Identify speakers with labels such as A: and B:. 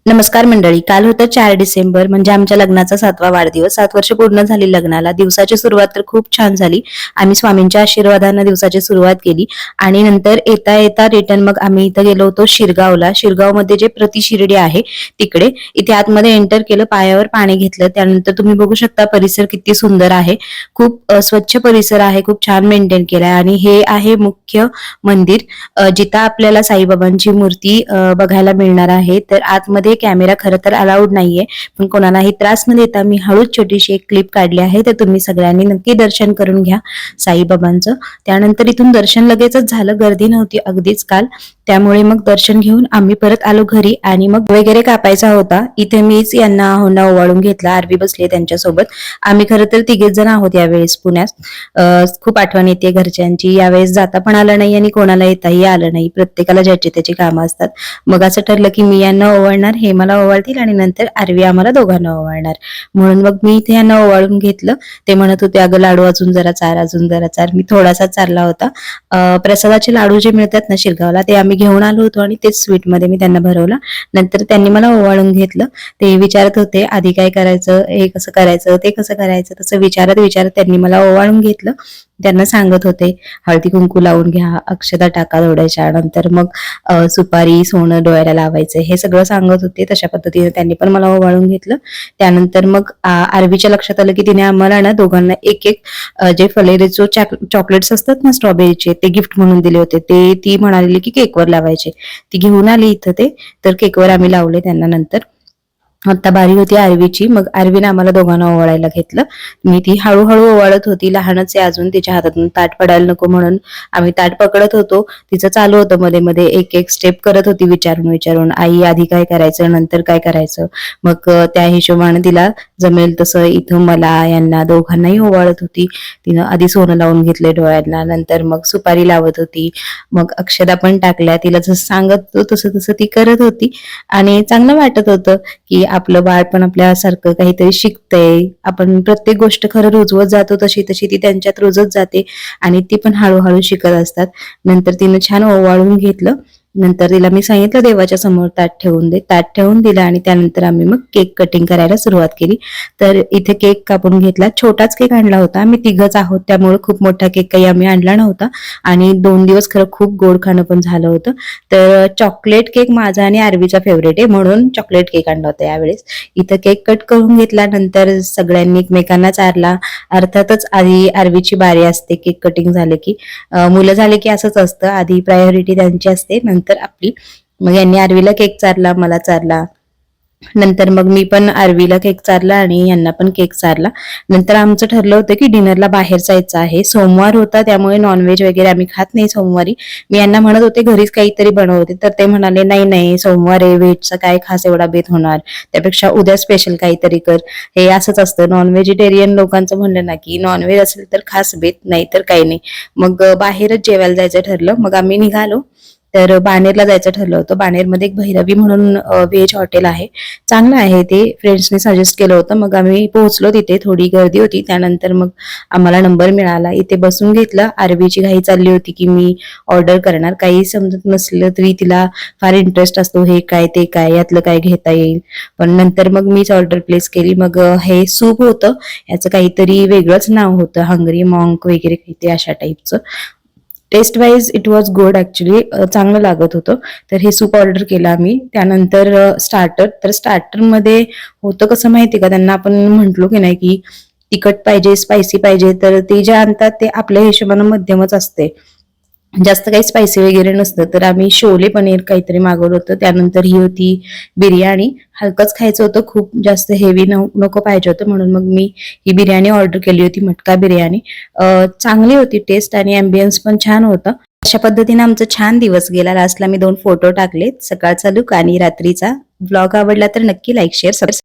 A: नमस्कार मंडळी, काल होतं 4 डिसेंबर म्हणजे आमच्या लग्नाचा 7वा वाढदिवस. 7 वर्ष पूर्ण झाली लग्नाला. दिवसाची सुरुवात तर खूप छान झाली. आम्ही स्वामींच्या आशीर्वादानं दिवसाची सुरुवात केली आणि नंतर येता येता रिटर्न मग आम्ही इथं गेलो होतो शिरगावला. शिरगावमध्ये जे प्रति शिर्डी आहे तिकडे. इथे आतमध्ये एंटर केलं, पायावर पाणी घेतलं. त्यानंतर तुम्ही बघू शकता परिसर किती सुंदर आहे. खूप स्वच्छ परिसर आहे, खूप छान मेंटेन केलाय आणि हे आहे मुख्य मंदिर, जिथं आपल्याला साईबाबांची मूर्ती बघायला मिळणार आहे. तर आतमध्ये कॅमेरा खरं तर अलाउड नाहीये, पण कोणालाही त्रास न देता मी हळूच छोटीशी एक क्लिप काढली आहे. तर तुम्ही सगळ्यांनी नक्की दर्शन करून घ्या साईबाबांचं. त्यानंतर इथून दर्शन लगेचच झालं, गर्दी नव्हती अगदीच काल, त्यामुळे मग दर्शन घेऊन आम्ही परत आलो घरी आणि मग वगैरे कापायचा होता. इथे मीच यांना ओवाळून घेतला, आरवी बसले त्यांच्यासोबत. आम्ही खरं तर तिघेच जण आहोत यावेळेस पुण्यात. खूप आठवण येते घरच्यांची. यावेळेस जाता पण आलं नाही आणि कोणाला येताही आलं नाही, प्रत्येकाला ज्याची त्याची कामं असतात. मग असं ठरलं की मी यांना ओवाळणार, हे मला ओवाळतील आणि नंतर आरवी आम्हाला दोघांना ओवाळणार. म्हणून मग मी इथे यांना ओवाळून घेतलं. ते म्हणत होते अगं लाडू अजून जरा चार, अजून जरा चार. मी थोडासा चारला होता. प्रसादाचे लाडू जे मिळतात ना शिरगावला, ते आम्ही घेऊन आलो होतो आणि तेच स्वीट मध्ये मी त्यांना भरवलं. नंतर त्यांनी मला ओवाळून घेतलं. ते विचारत होते आधी काय करायचं, हे कसं करायचं, ते कसं करायचं, तसं विचारत विचारत त्यांनी मला ओवाळून घेतलं. त्यांना सांगत होते हळदी कुंकू लावून घ्या, अक्षता टाका थोड्याशा, नंतर मग सुपारी सोनं डोळ्याला लावायचं, हे सगळं सांगत होते. तशा पद्धतीने त्यांनी पण मला ओवाळून घेतलं. त्यानंतर मग आरवीच्या लक्षात आलं की तिने आम्हाला ना दोघांना एक एक जे फलेरेचो चॉकलेट्स असतात ना स्ट्रॉबेरीचे, ते गिफ्ट म्हणून दिले होते. ते ती म्हणाली की केकवर लावायचे. ती घेऊन आली इथं ते, तर केकवर आम्ही लावले त्यांना. नंतर आता बारी होती आरवीची. मग आरवीने आम्हाला दोघांना ओवाळायला घेतलं. मी ती हळूहळू ओवाळत होती, लहानच आहे अजून, तिच्या हातातून ताट पडायला नको म्हणून आम्ही ताट पकडत होतो. तिचं चालू होतं मध्ये मध्ये एक एक स्टेप करत होती विचारून विचारून, आई आधी काय करायचं, नंतर काय करायचं. मग त्या हिशोबाने तिला जमेल तसं इथं मला यांना दोघांनाही ओवाळत होती. तिनं आधी सोनं लावून घेतले डोळ्यांना, नंतर मग सुपारी लावत होती, मग अक्षदा पण टाकल्या. तिला जसं सांगत होतो तसं तसं ती करत होती आणि चांगलं वाटत होतं की आपलं बाळ पण आपल्यासारखं काहीतरी शिकतंय. आपण प्रत्येक गोष्ट खरं रुजवत जातो तशी तशी ती त्यांच्यात रुजत जाते आणि ती पण हळूहळू शिकत असतात. नंतर तिनं छान ओवाळून घेतलं. नंतर तिला मी सांगितलं देवाच्या समोर ताट ठेवून दे, ताट ठेवून दिलं आणि त्यानंतर आम्ही मग केक कटिंग करायला सुरुवात केली. तर इथे केक कापून घेतला. छोटाच केक आणला होता, आम्ही तिघच आहोत त्यामुळे खूप मोठा केक काही आम्ही आणला नव्हता आणि 2 दिवस खरं खूप गोड खाणं पण झालं होतं. तर चॉकलेट केक माझा आणि आरवीचा फेवरेट आहे म्हणून चॉकलेट केक आणला होता यावेळेस. इथं केक कट करून घेतला. नंतर सगळ्यांनी एकमेकांना चारला. अर्थातच आधी आरवीची बारी असते केक कटिंग झाले की. मुलं झाले की असंच असतं, आधी प्रायोरिटी त्यांची असते, नंतर आपली. मग यांनी आरवीला केक चारला, मला चारला. नंतर मग मी पण आरवीला केक चारला आणि यांना पण केक चारला. नंतर आमचं ठरलं होतं की डिनरला बाहेर जायचं आहे. सोमवार होता त्यामुळे नॉनव्हेज वगैरे आम्ही खात नाही सोमवारी. मी यांना म्हणत होते घरीच काहीतरी बनवते, तर ते म्हणाले नाही नाही सोमवार आहे, व्हेजचा काय खास एवढा बेत होणार, त्यापेक्षा उद्या स्पेशल काहीतरी कर. हे असंच असतं नॉन व्हेजिटेरियन लोकांचं म्हणलं ना की नॉनव्हेज असेल तर खास बेत, नाही तर काही नाही. मग बाहेरच जेवायला जायचं ठरलं. मग आम्ही निघालो. तर बाणेरला जायचं ठरलं होतं. बाणेरमध्ये एक भैरवी म्हणून व्हेज हॉटेल आहे, चांगलं आहे ते, फ्रेंड्सने सजेस्ट केलं होतं. मग आम्ही पोहोचलो तिथे, थोडी गर्दी होती. त्यानंतर मग आम्हाला नंबर मिळाला, इथे बसून घेतलं. आरवीची घाई चालली होती की मी ऑर्डर करणार, काही समजत नसलं तरी तिला फार इंटरेस्ट असतो, हे काय ते काय, यातलं काय घेता येईल. पण नंतर मग मीच ऑर्डर प्लेस केली. मग हे सूप होतं, याचं काहीतरी वेगळंच नाव होतं, हंगरी मॉन्क वगैरे काहीतरी अशा टाईपचं. Test wise it was good actually, चांगलं लागत होतं. तर हे सूप ऑर्डर केलं आम्ही. त्यानंतर स्टार्टर. तर स्टार्टरमध्ये होतं कसं माहिती का, त्यांना आपण म्हंटलो की नाही की तिखट पाहिजे, स्पायसी पाहिजे, तर ते जे आणतात ते आपल्या हिशोबानं मध्यमच असते, जास्त काही स्पायसी वगैरे नसतं. तर आम्ही शोले पनीर काहीतरी मागवलं होतं. त्यानंतर ही होती बिर्याणी. हलकच खायचं होतं, खूप जास्त हेवी नको पाहिजे होतं, म्हणून मग मी ही बिर्याणी ऑर्डर केली होती, मटका बिर्याणी. चांगली होती टेस्ट आणि अँबियन्स पण छान होता. अशा पद्धतीने आमचा छान दिवस गेला. लास्टला मी 2 फोटो टाकलेत, सकाळचा लुक आणि रात्रीचा. ब्लॉग आवडला तर नक्की लाईक शेअर सबस्क्राईब